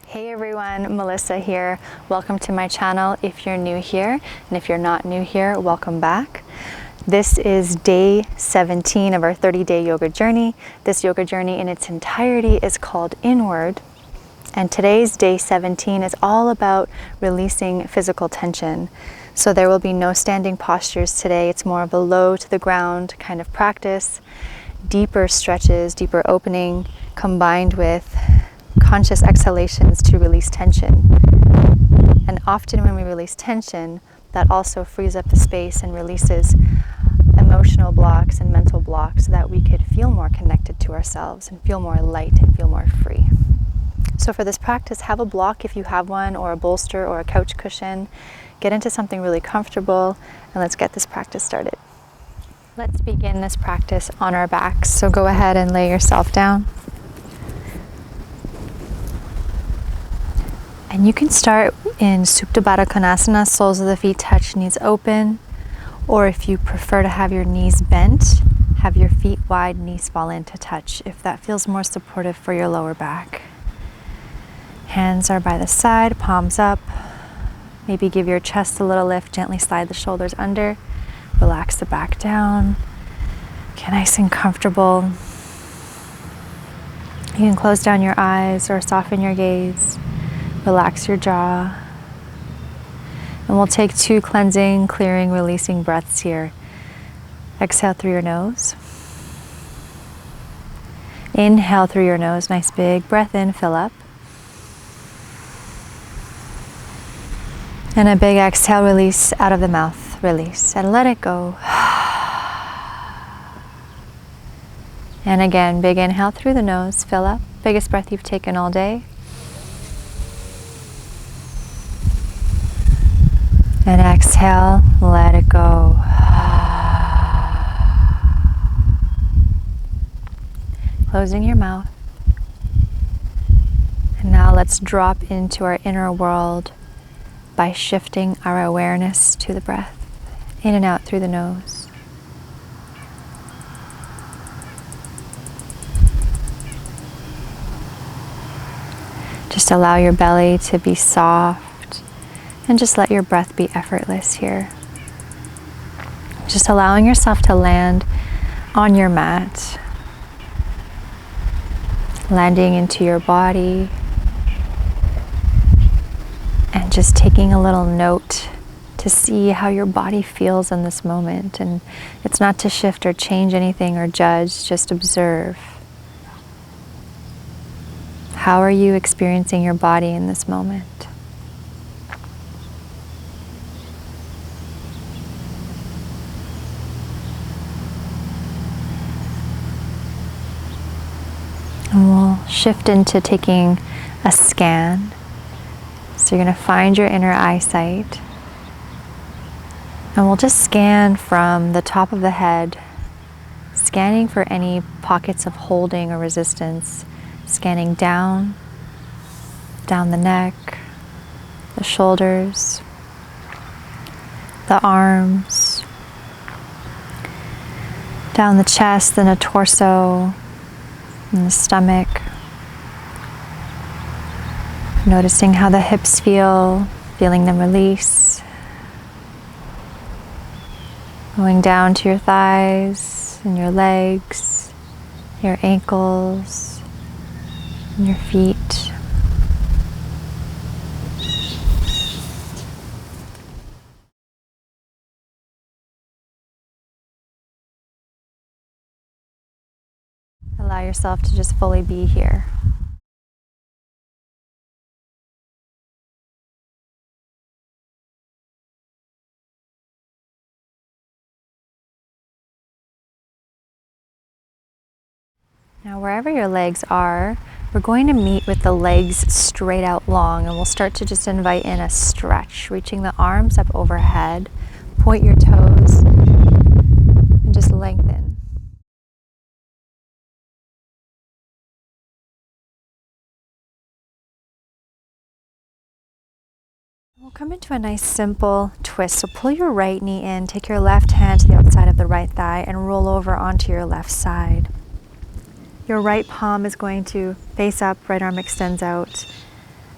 Hey everyone, Melissa here. Welcome to my channel if you're new here, and if you're not new here, welcome back. This is day 17 of our 30-day yoga journey. This yoga journey in its entirety is called Inward, and today's day 17 is all about releasing physical tension. So there will be no standing postures today. It's more of a low to the ground kind of practice, deeper stretches, deeper opening, combined with conscious exhalations to release tension. And often when we release tension, that also frees up the space and releases emotional blocks and mental blocks so that we could feel more connected to ourselves and feel more light and feel more free. So for this practice, have a block if you have one, or a bolster or a couch cushion. Get into something really comfortable, and let's get this practice started. Let's begin this practice on our backs. So go ahead and lay yourself down. And you can start in Supta Baddha Konasana, soles of the feet touch, knees open. Or if you prefer to have your knees bent, have your feet wide, knees fall in to touch, if that feels more supportive for your lower back. Hands are by the side, palms up. Maybe give your chest a little lift, gently slide the shoulders under. Relax the back down. Get nice and comfortable. You can close down your eyes or soften your gaze. Relax your jaw. And we'll take 2 cleansing, clearing, releasing breaths here. Exhale through your nose. Inhale through your nose, nice big breath in, fill up. And a big exhale, release out of the mouth, release, and let it go. And again, big inhale through the nose, fill up, biggest breath you've taken all day. And exhale, let it go. Closing your mouth. And now let's drop into our inner world by shifting our awareness to the breath, in and out through the nose. Just allow your belly to be soft. And just let your breath be effortless here. Just allowing yourself to land on your mat. Landing into your body. And just taking a little note to see how your body feels in this moment. And it's not to shift or change anything or judge, just observe. How are you experiencing your body in this moment? And we'll shift into taking a scan. So you're going to find your inner eyesight. And we'll just scan from the top of the head, scanning for any pockets of holding or resistance, scanning down the neck, the shoulders, the arms, down the chest, then the torso, and the stomach. Noticing how the hips feel, feeling them release. Going down to your thighs and your legs, your ankles, and your feet. Allow yourself to just fully be here. Now, wherever your legs are, we're going to meet with the legs straight out long, and we'll start to just invite in a stretch, reaching the arms up overhead. Point your toes and just lengthen. We'll come into a nice simple twist. So pull your right knee in, take your left hand to the outside of the right thigh, and roll over onto your left side. Your right palm is going to face up, right arm extends out.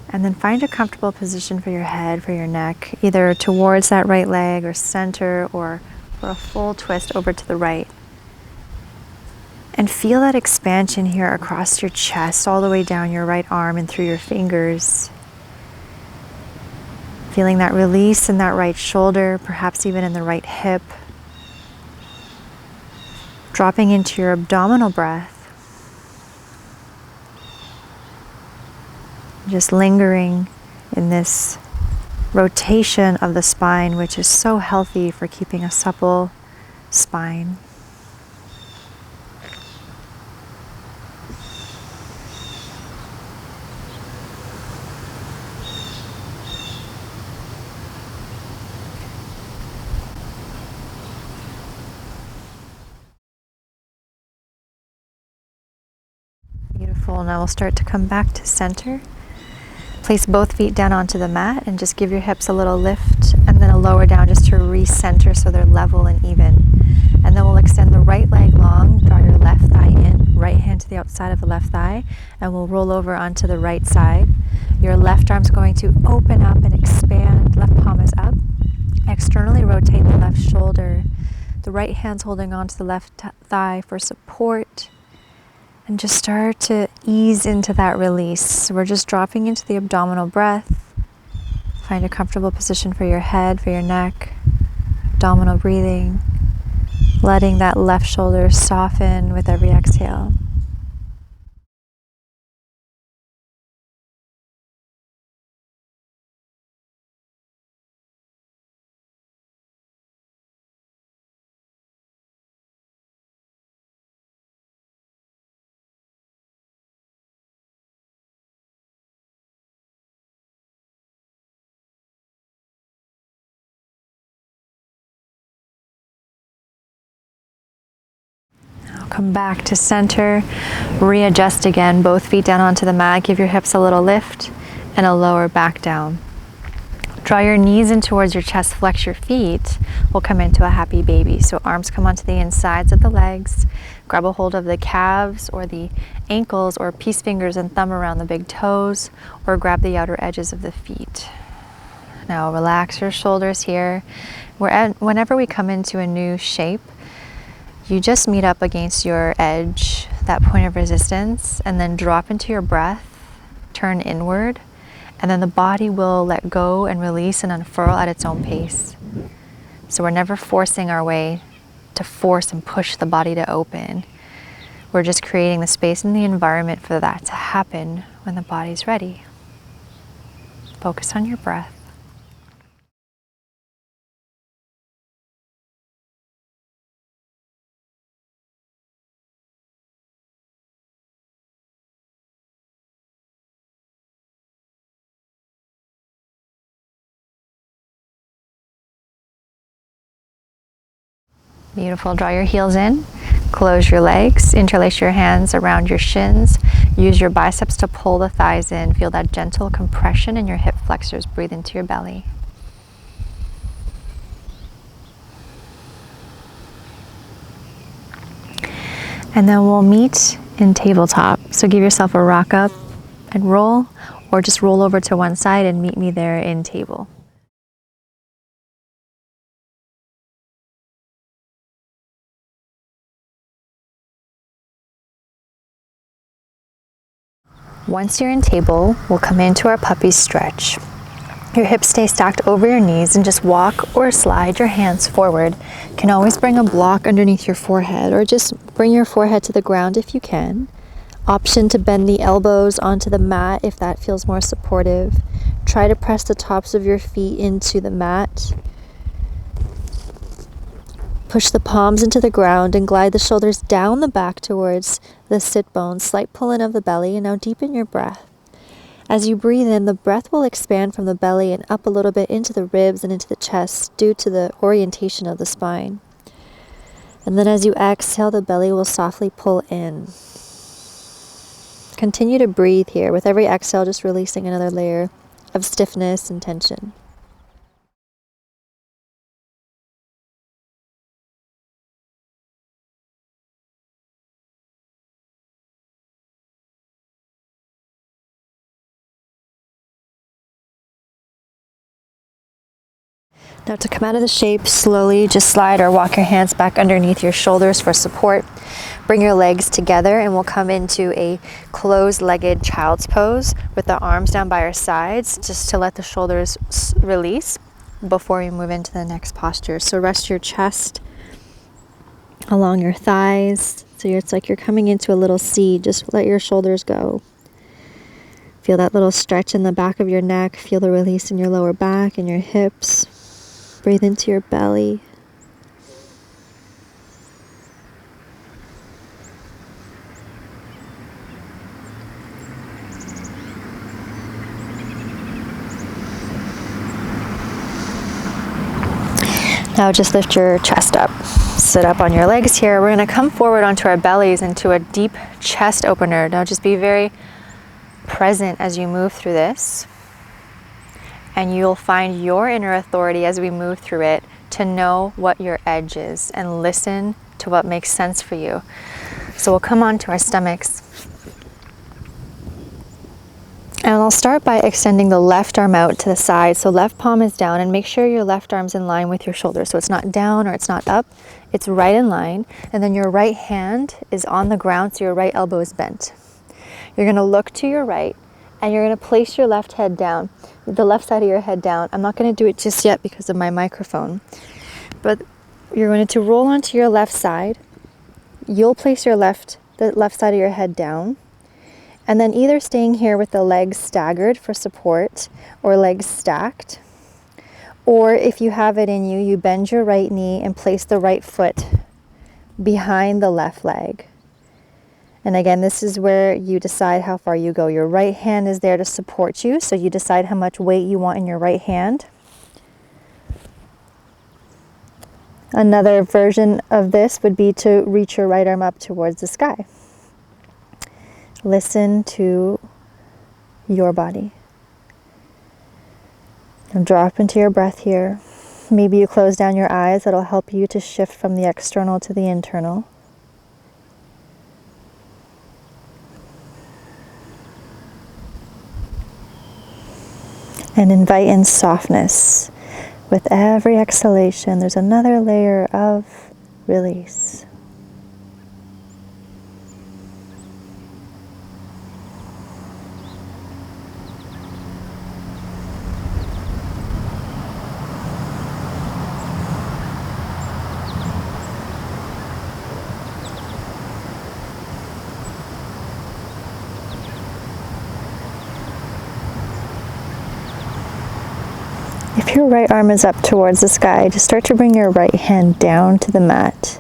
And then find a comfortable position for your head, for your neck, either towards that right leg or center, or for a full twist over to the right. And feel that expansion here across your chest, all the way down your right arm and through your fingers. Feeling that release in that right shoulder, perhaps even in the right hip. Dropping into your abdominal breath. Just lingering in this rotation of the spine, which is so healthy for keeping a supple spine. Beautiful. Now we'll start to come back to center. Place both feet down onto the mat and just give your hips a little lift and then a lower down just to recenter so they're level and even. And then we'll extend the right leg long, draw your left thigh in, right hand to the outside of the left thigh, and we'll roll over onto the right side. Your left arm's going to open up and expand, left palm is up. Externally rotate the left shoulder. The right hand's holding onto the left thigh for support. And just start to ease into that release. So we're just dropping into the abdominal breath. Find a comfortable position for your head, for your neck. Abdominal breathing. Letting that left shoulder soften with every exhale. Come back to center, readjust again, both feet down onto the mat, give your hips a little lift and a lower back down. Draw your knees in towards your chest, flex your feet, we'll come into a happy baby. So arms come onto the insides of the legs, grab a hold of the calves or the ankles or peace fingers and thumb around the big toes, or grab the outer edges of the feet. Now relax your shoulders here. Whenever we come into a new shape, you just meet up against your edge, that point of resistance, and then drop into your breath, turn inward, and then the body will let go and release and unfurl at its own pace. So we're never forcing our way to force and push the body to open. We're just creating the space and the environment for that to happen when the body's ready. Focus on your breath. Beautiful. Draw your heels in, close your legs, interlace your hands around your shins. Use your biceps to pull the thighs in. Feel that gentle compression in your hip flexors. Breathe into your belly. And then we'll meet in tabletop. So give yourself a rock up and roll, or just roll over to one side and meet me there in table. Once you're in table, we'll come into our puppy stretch. Your hips stay stacked over your knees and just walk or slide your hands forward. You can always bring a block underneath your forehead or just bring your forehead to the ground if you can. Option to bend the elbows onto the mat if that feels more supportive. Try to press the tops of your feet into the mat. Push the palms into the ground and glide the shoulders down the back towards the sit bones. Slight pull in of the belly, and now deepen your breath. As you breathe in, the breath will expand from the belly and up a little bit into the ribs and into the chest due to the orientation of the spine. And then as you exhale, the belly will softly pull in. Continue to breathe here. With every exhale, just releasing another layer of stiffness and tension. Now to come out of the shape, slowly just slide or walk your hands back underneath your shoulders for support. Bring your legs together and we'll come into a closed-legged child's pose with the arms down by our sides, just to let the shoulders release before we move into the next posture. So rest your chest along your thighs. So it's like you're coming into a little C. Just let your shoulders go. Feel that little stretch in the back of your neck. Feel the release in your lower back and your hips. Breathe into your belly. Now just lift your chest up. Sit up on your legs here. We're going to come forward onto our bellies into a deep chest opener. Now just be very present as you move through this. And you'll find your inner authority as we move through it to know what your edge is and listen to what makes sense for you. So we'll come onto our stomachs. And I'll start by extending the left arm out to the side. So left palm is down, and make sure your left arm's in line with your shoulder. So it's not down or it's not up, it's right in line. And then your right hand is on the ground, so your right elbow is bent. You're gonna look to your right and you're gonna place your left head down, the left side of your head down. I'm not gonna do it just yet because of my microphone, but you're going to roll onto your left side. You'll place the left side of your head down, and then either staying here with the legs staggered for support or legs stacked, or if you have it in you, you bend your right knee and place the right foot behind the left leg. And again, this is where you decide how far you go. Your right hand is there to support you, so you decide how much weight you want in your right hand. Another version of this would be to reach your right arm up towards the sky. Listen to your body. And drop into your breath here. Maybe you close down your eyes. That'll help you to shift from the external to the internal. And invite in softness. With every exhalation, there's another layer of release. If your right arm is up towards the sky, just start to bring your right hand down to the mat.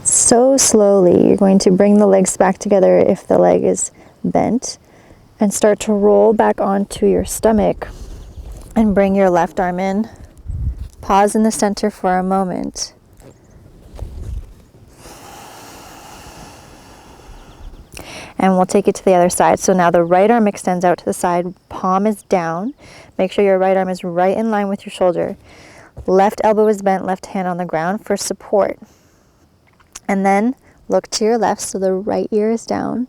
So slowly, you're going to bring the legs back together if the leg is bent, and start to roll back onto your stomach and bring your left arm in. Pause in the center for a moment. And we'll take it to the other side. So now the right arm extends out to the side, palm is down. Make sure your right arm is right in line with your shoulder. Left elbow is bent, left hand on the ground for support. And then look to your left, so the right ear is down.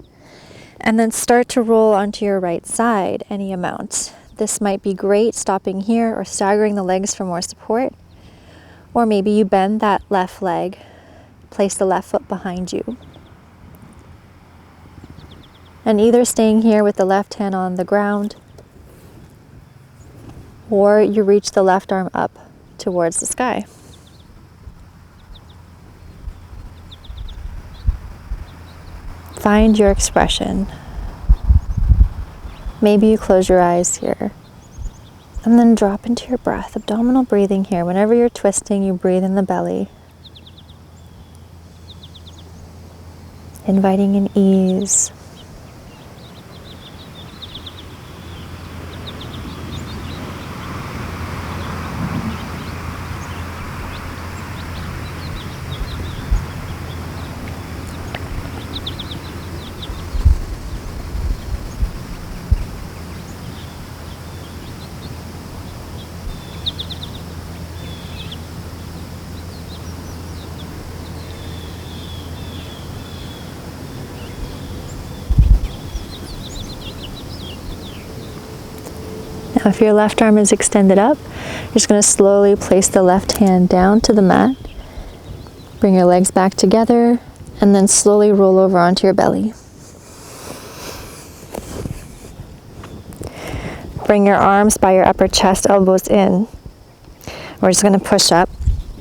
And then start to roll onto your right side any amount. This might be great stopping here or staggering the legs for more support. Or maybe you bend that left leg, place the left foot behind you. And either staying here with the left hand on the ground, or you reach the left arm up towards the sky. Find your expression. Maybe you close your eyes here. And then drop into your breath, abdominal breathing here. Whenever you're twisting, you breathe in the belly. Inviting in ease. If your left arm is extended up, you're just going to slowly place the left hand down to the mat. Bring your legs back together and then slowly roll over onto your belly. Bring your arms by your upper chest, elbows in. We're just going to push up.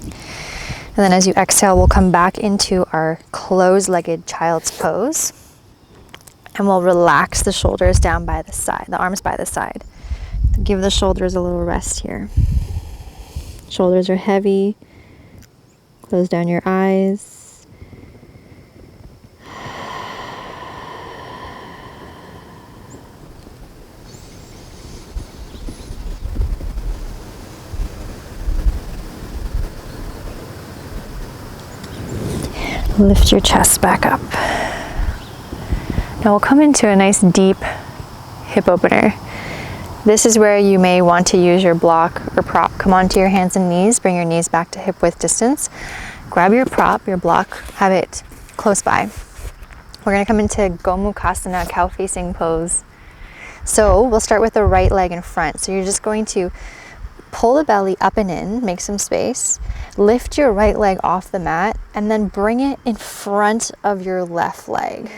And then as you exhale, we'll come back into our closed-legged child's pose. And we'll relax the shoulders down by the side, the arms by the side. Give the shoulders a little rest here. Shoulders are heavy. Close down your eyes. Lift your chest back up. Now we'll come into a nice deep hip opener. This is where you may want to use your block or prop. Come onto your hands and knees, bring your knees back to hip width distance. Grab your prop, your block, have it close by. We're gonna come into Gomukhasana, cow facing pose. So we'll start with the right leg in front. So you're just going to pull the belly up and in, make some space, lift your right leg off the mat, and then bring it in front of your left leg.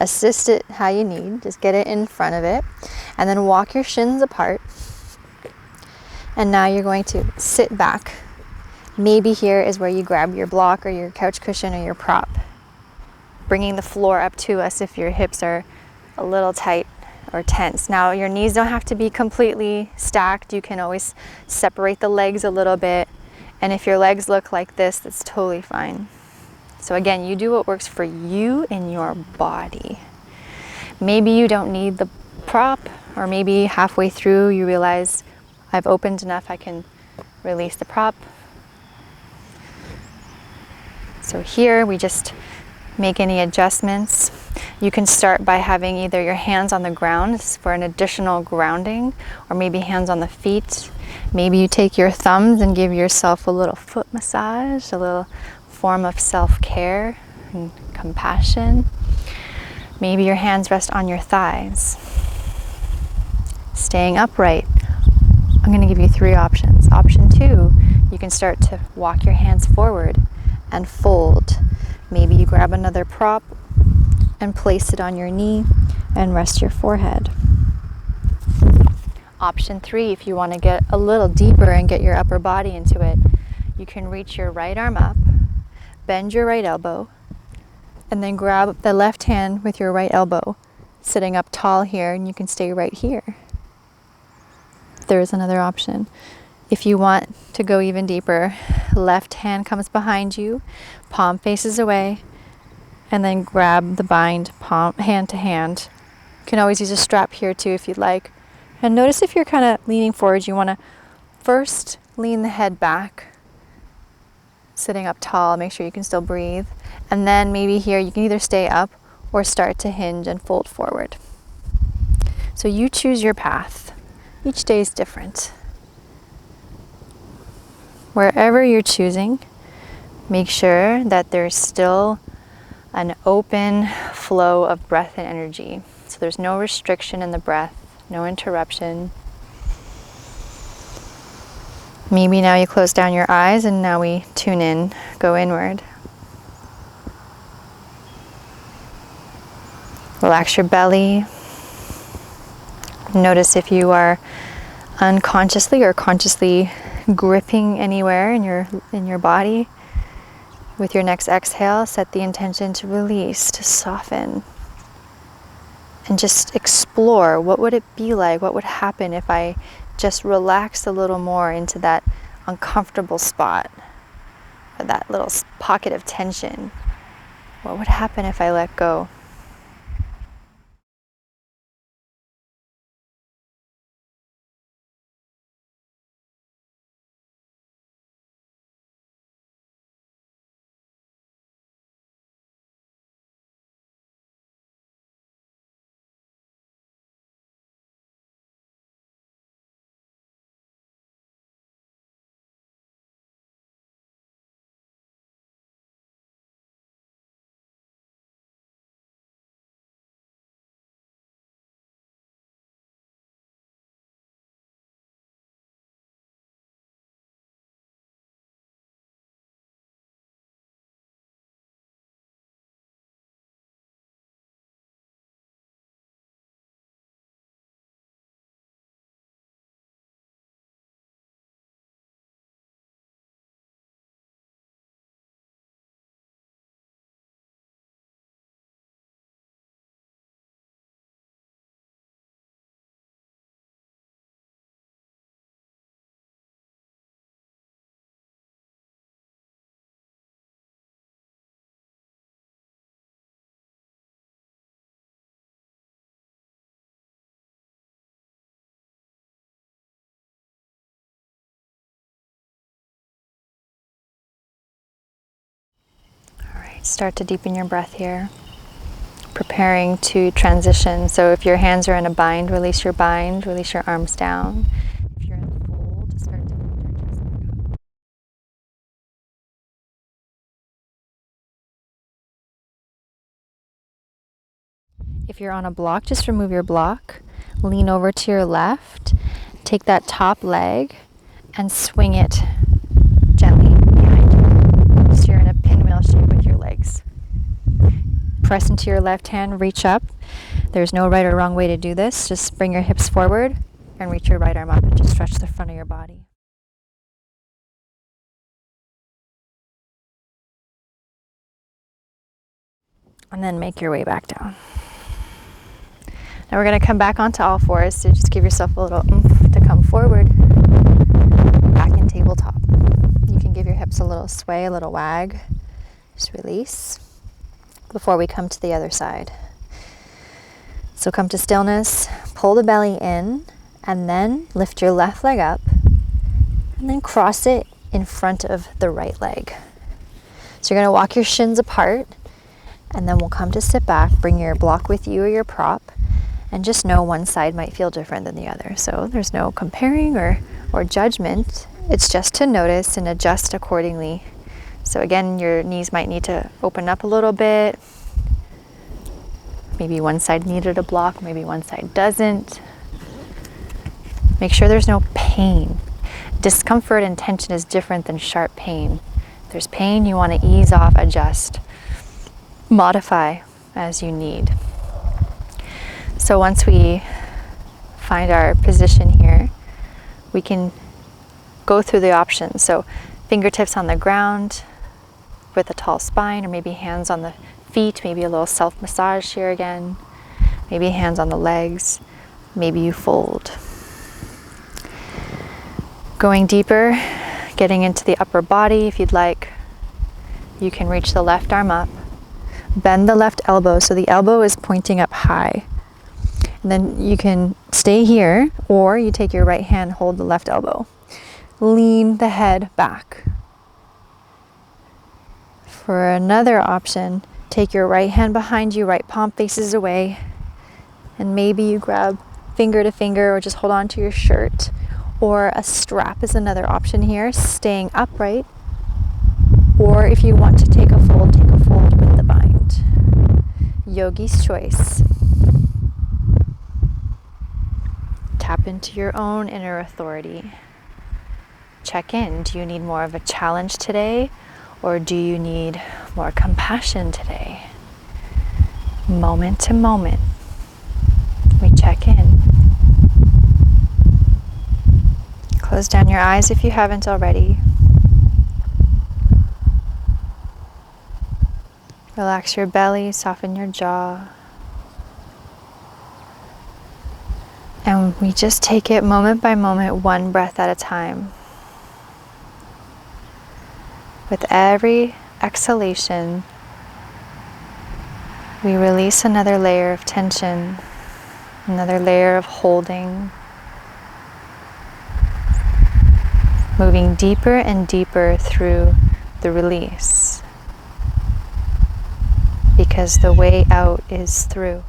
Assist it how you need, just get it in front of it, and then walk your shins apart. And now you're going to sit back. Maybe here is where you grab your block or your couch cushion or your prop, bringing the floor up to us if your hips are a little tight or tense. Now your knees don't have to be completely stacked. You can always separate the legs a little bit. And if your legs look like this, that's totally fine. So again, you do what works for you in your body. Maybe you don't need the prop, or maybe halfway through you realize I've opened enough, I can release the prop. So here we just make any adjustments. You can start by having either your hands on the ground for an additional grounding, or maybe hands on the feet. Maybe you take your thumbs and give yourself a little foot massage, a little form of self-care and compassion. Maybe your hands rest on your thighs. Staying upright, I'm going to give you 3 options. Option 2, you can start to walk your hands forward and fold. Maybe you grab another prop and place it on your knee and rest your forehead. Option 3, if you want to get a little deeper and get your upper body into it, you can reach your right arm up, bend your right elbow, and then grab the left hand with your right elbow, sitting up tall here, and you can stay right here. There's another option. If you want to go even deeper, left hand comes behind you, palm faces away, and then grab the bind, palm, hand to hand. You can always use a strap here too if you'd like. And notice if you're kind of leaning forward, you want to first lean the head back, sitting up tall, make sure you can still breathe. And then maybe here you can either stay up or start to hinge and fold forward. So you choose your path. Each day is different. Wherever you're choosing, make sure that there's still an open flow of breath and energy. So there's no restriction in the breath, no interruption. Maybe now you close down your eyes and now we tune in, go inward. Relax your belly. Notice if you are unconsciously or consciously gripping anywhere in your body. With your next exhale, set the intention to release, to soften. And just explore, what would it be like? What would happen if I just relaxed a little more into that uncomfortable spot, or that little pocket of tension? What would happen if I let go? Start to deepen your breath here. Preparing to transition. So if your hands are in a bind, release your arms down. If you're in a fold, start to lift your chest back up. If you're on a block, just remove your block. Lean over to your left. Take that top leg and swing it gently behind you. So you're in a pinwheel shape with your legs. Press into your left hand, reach up. There's no right or wrong way to do this. Just bring your hips forward and reach your right arm up and just stretch the front of your body. And then make your way back down. Now we're going to come back onto all fours, so just give yourself a little oomph to come forward. Back in tabletop. You can give your hips a little sway, a little wag. Just release before we come to the other side. So come to stillness, pull the belly in, and then lift your left leg up, and then cross it in front of the right leg. So you're going to walk your shins apart, and then we'll come to sit back, bring your block with you or your prop, and just know one side might feel different than the other. So there's no comparing or judgment. It's just to notice and adjust accordingly. So again, your knees might need to open up a little bit. Maybe one side needed a block, maybe one side doesn't. Make sure there's no pain. Discomfort and tension is different than sharp pain. If there's pain, you want to ease off, adjust, modify as you need. So once we find our position here, we can go through the options. So fingertips on the ground with a tall spine, or maybe hands on the feet, maybe a little self-massage here again, maybe hands on the legs, maybe you fold. Going deeper, getting into the upper body if you'd like, you can reach the left arm up, bend the left elbow so the elbow is pointing up high. And then you can stay here, or you take your right hand, hold the left elbow. Lean the head back. For another option, take your right hand behind you, right palm faces away, and maybe you grab finger to finger or just hold on to your shirt, or a strap is another option here, staying upright, or if you want to take a fold with the bind. Yogi's choice. Tap into your own inner authority. Check in. Do you need more of a challenge today, or do you need more compassion today? Moment to moment, we check in. Close down your eyes if you haven't already. Relax your belly, soften your jaw. And we just take it moment by moment, one breath at a time. With every exhalation, we release another layer of tension, another layer of holding, moving deeper and deeper through the release, because the way out is through.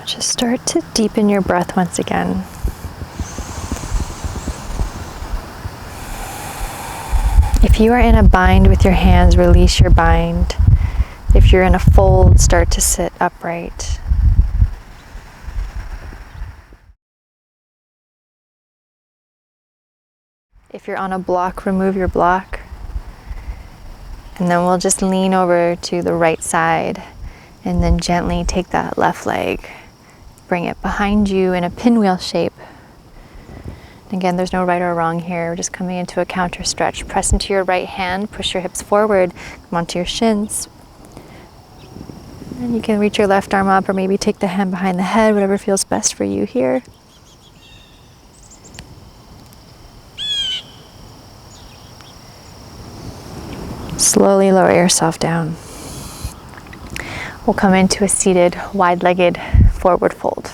Just start to deepen your breath once again. If you are in a bind with your hands, release your bind. If you're in a fold, start to sit upright. If you're on a block, remove your block. And then we'll just lean over to the right side and then gently take that left leg. Bring it behind you in a pinwheel shape. Again, there's no right or wrong here. We're just coming into a counter stretch. Press into your right hand, push your hips forward, come onto your shins. And you can reach your left arm up or maybe take the hand behind the head, whatever feels best for you here. Slowly lower yourself down. We'll come into a seated, wide-legged forward fold.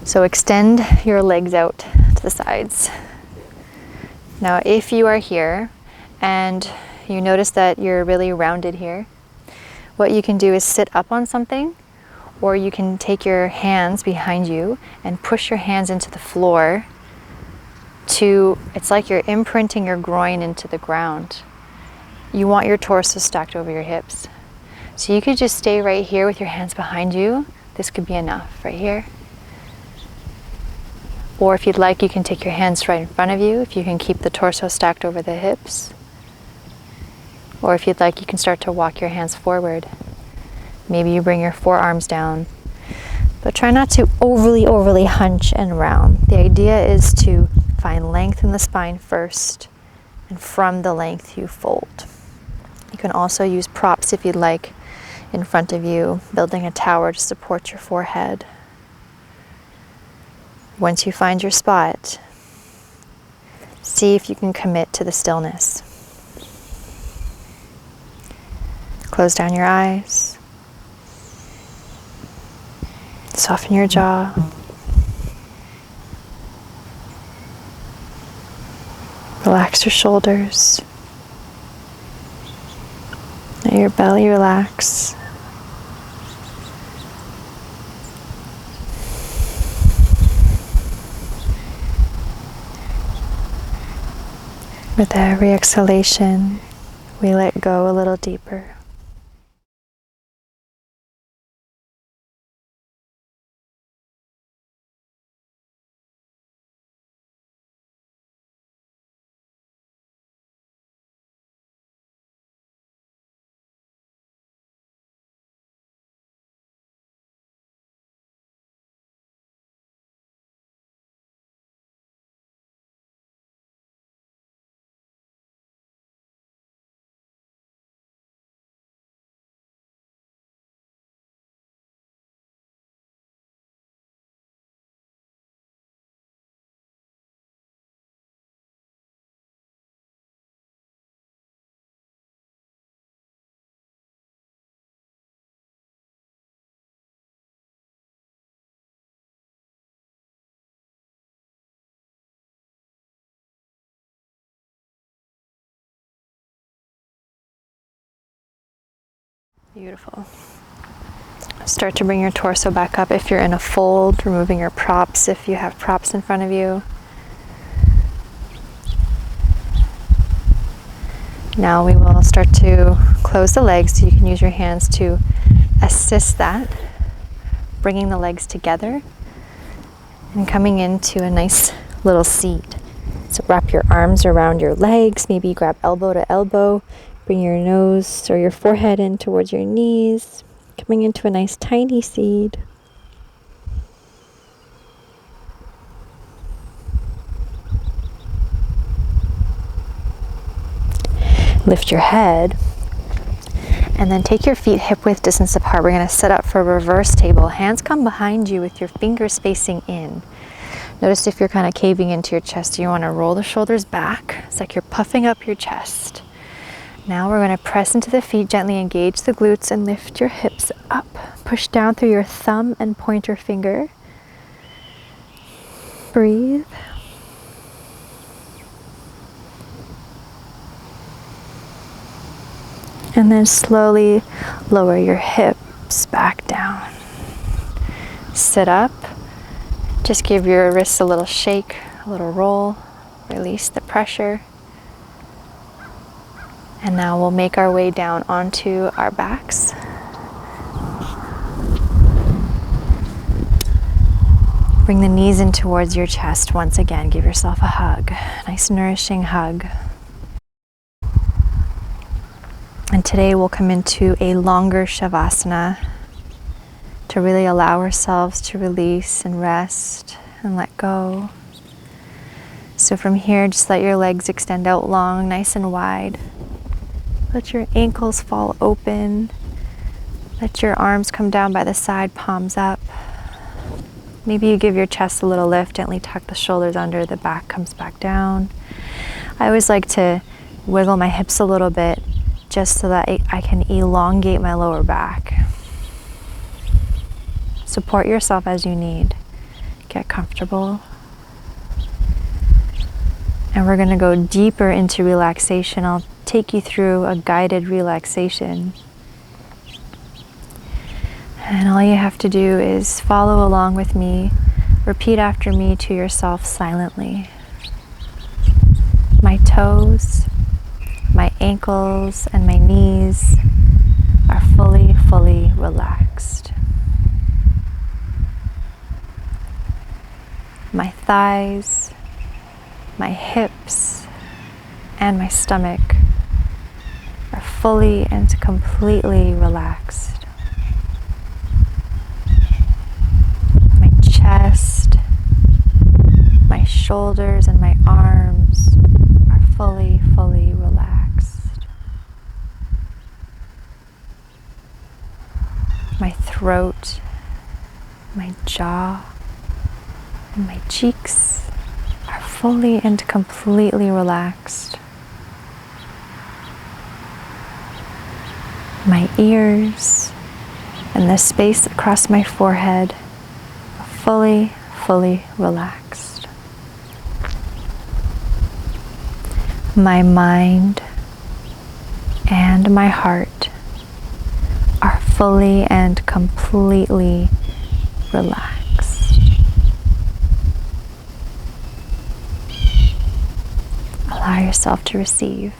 So extend your legs out to the sides. Now, if you are here and you notice that you're really rounded here, what you can do is sit up on something, or you can take your hands behind you and push your hands into the floor it's like you're imprinting your groin into the ground. You want your torso stacked over your hips. So you could just stay right here with your hands behind you. This could be enough right here. Or if you'd like, you can take your hands right in front of you, if you can keep the torso stacked over the hips. Or if you'd like, you can start to walk your hands forward. Maybe you bring your forearms down. But try not to overly hunch and round. The idea is to find length in the spine first, and from the length you fold. You can also use props if you'd like in front of you, building a tower to support your forehead. Once you find your spot, see if you can commit to the stillness. Close down your eyes. Soften your jaw. Relax your shoulders. Let your belly relax. With every exhalation, we let go a little deeper. Beautiful. Start to bring your torso back up if you're in a fold, removing your props if you have props in front of you. Now we will start to close the legs, so you can use your hands to assist that, bringing the legs together and coming into a nice little seat. So wrap your arms around your legs, maybe grab elbow to elbow, bring your nose or your forehead in towards your knees, coming into a nice tiny seed. Lift your head and then take your feet hip width distance apart. We're going to set up for a reverse table. Hands come behind you with your fingers facing in. Notice if you're kind of caving into your chest, you want to roll the shoulders back. It's like you're puffing up your chest. Now we're going to press into the feet, gently engage the glutes and lift your hips up. Push down through your thumb and pointer finger. Breathe. And then slowly lower your hips back down. Sit up. Just give your wrists a little shake, a little roll. Release the pressure. And now we'll make our way down onto our backs. Bring the knees in towards your chest once again. Give yourself a hug, nice nourishing hug. And today we'll come into a longer Shavasana to really allow ourselves to release and rest and let go. So from here, just let your legs extend out long, nice and wide. Let your ankles fall open. Let your arms come down by the side, palms up. Maybe you give your chest a little lift, gently tuck the shoulders under, the back comes back down. I always like to wiggle my hips a little bit just so that I can elongate my lower back. Support yourself as you need. Get comfortable. And we're going to go deeper into relaxation. I'll take you through a guided relaxation. And all you have to do is follow along with me. Repeat after me to yourself silently. My toes, my ankles, and my knees are fully relaxed. My thighs, my hips, and my stomach are fully and completely relaxed. My chest, my shoulders, and my arms are fully relaxed. My throat, my jaw, and my cheeks are fully and completely relaxed. My ears and the space across my forehead are fully relaxed. My mind and my heart are fully and completely relaxed. Allow yourself to receive.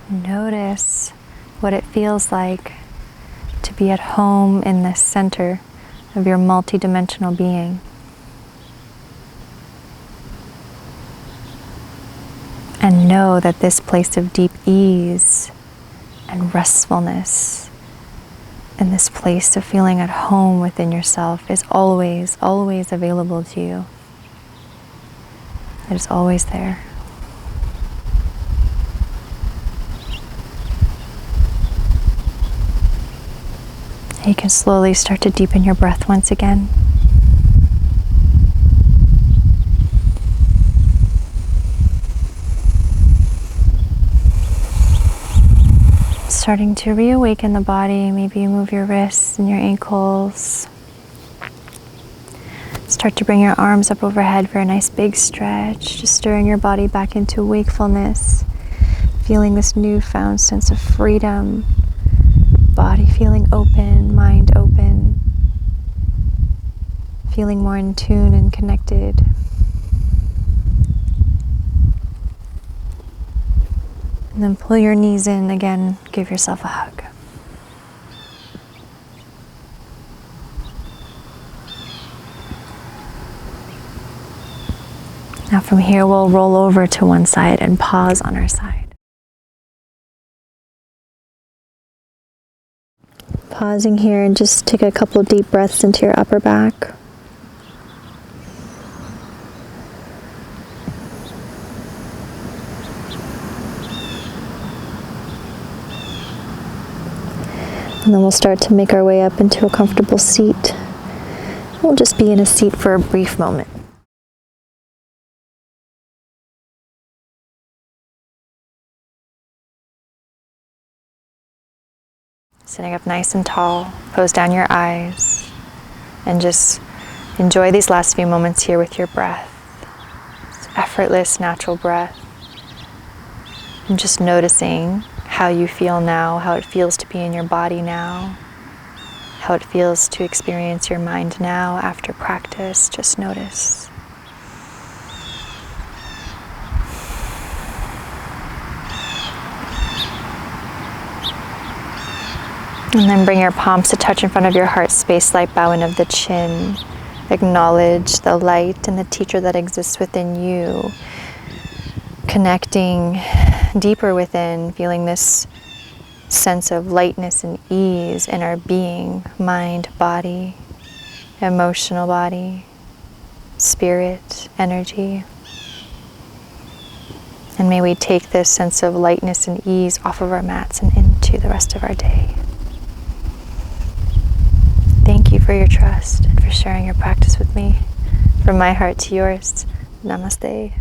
Notice what it feels like to be at home in the center of your multidimensional being. And know that this place of deep ease and restfulness. And this place of feeling at home within yourself is always, always available to you. It is always there. And you can slowly start to deepen your breath once again. Starting to reawaken the body. Maybe you move your wrists and your ankles. Start to bring your arms up overhead for a nice big stretch, just stirring your body back into wakefulness, feeling this newfound sense of freedom, body feeling open, mind open, feeling more in tune and connected. And then pull your knees in again, give yourself a hug. Now from here, we'll roll over to one side and pause on our side. Pausing here and just take a couple deep breaths into your upper back. And then we'll start to make our way up into a comfortable seat. We'll just be in a seat for a brief moment. Sitting up nice and tall, close down your eyes, and just enjoy these last few moments here with your breath. It's effortless, natural breath. And just noticing how you feel now, how it feels to be in your body now, how it feels to experience your mind now after practice. Just notice. And then bring your palms to touch in front of your heart space, light bowing of the chin. Acknowledge the light and the teacher that exists within you. Connecting deeper within, feeling this sense of lightness and ease in our being, mind, body, emotional body, spirit, energy. And may we take this sense of lightness and ease off of our mats and into the rest of our day. Thank you for your trust and for sharing your practice with me. From my heart to yours, namaste.